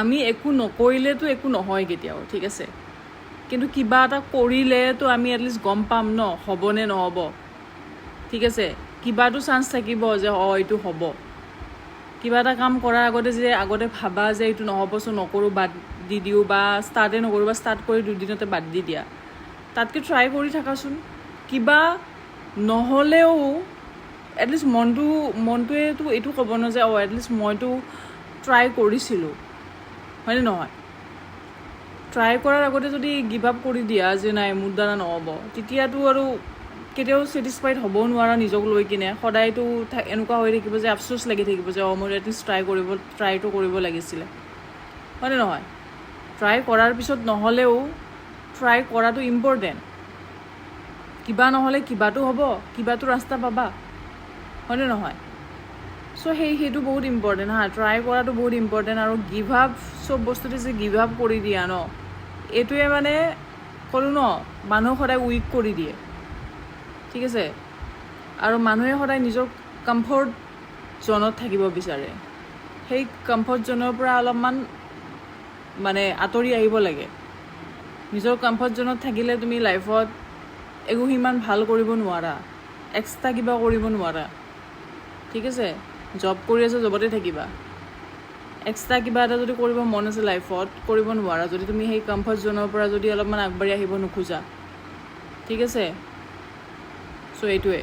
আমি একো নকৰিলেতো একো নহয় কেতিয়াও, ঠিক আছে, কিন্তু কিবা এটা কৰিলেতো আমি এটলিষ্ট গম পাম ন হ'বনে নহ'ব, ঠিক আছে, কিবাটো চান্স থাকিব যে এইটো হ'ব। কিবা এটা কাম কৰাৰ আগতে যে আগতে ভাবা যে এইটো নহ'বচোন নকৰোঁ, বাদ দি দিওঁ, বা ষ্টাৰ্টেই নকৰোঁ, বা ষ্টাৰ্ট কৰি দুদিনতে বাদ দি দিয়া, তাতকৈ ট্ৰাই কৰি থাকাচোন। কিবা নহ'লেও এটলিষ্ট মনটোৱেতো এইটো ক'ব ন যে এটলিষ্ট মইতো ট্ৰাই কৰিছিলোঁ, হয়নে নহয়? ট্ৰাই কৰাৰ আগতে যদি গিভ আপ কৰি দিয়া যে নাই মোৰ দ্বাৰা নহ'ব, তেতিয়াতো আৰু কেতিয়াও ছেটিছফাইড হ'বও নোৱাৰা নিজক লৈ কিনে। সদায়তো এনেকুৱা হৈ থাকিব যে আফচোচ লাগি থাকিব যে মই এটলিষ্ট ট্ৰাইটো কৰিব লাগিছিলে, হয়নে নহয়? ট্ৰাই কৰাৰ পিছত নহ'লেও ট্ৰাই কৰাটো ইম্পৰ্টেণ্ট। কিবা নহ'লে কিবাটো হ'ব, কিবাটো ৰাস্তা পাবা, হয়নে নহয়? চ' সেইটো বহুত ইম্পৰ্টেণ্ট হা, ট্ৰাই কৰাটো বহুত ইম্পৰ্টেণ্ট। আৰু গিভ আপ, চব বস্তুতে যে গিভ আপ কৰি দিয়া ন, এইটোৱে মানে ক'লোঁ ন মানুহক সদায় উইক কৰি দিয়ে, ঠিক আছে। আৰু মানুহে সদায় নিজৰ কমফৰ্ট জ'নত থাকিব বিচাৰে। সেই কমফৰ্ট জ'নৰ পৰা অলপমান মানে আঁতৰি আহিব লাগে। নিজৰ কমফৰ্ট জ'নত থাকিলে তুমি লাইফত একো সিমান ভাল কৰিব নোৱাৰা, এক্সট্ৰা কিবা কৰিব নোৱাৰা, ঠিক আছে। জব কৰি আছা, জবতে থাকিবা। এক্সট্ৰা কিবা এটা যদি কৰিব মন আছে লাইফত, কৰিব নোৱাৰা যদি তুমি সেই কমফৰ্ট জ'নৰ পৰা যদি অলপমান আগবাঢ়ি আহিব নোখোজা, ঠিক আছে। চ' এইটোৱে।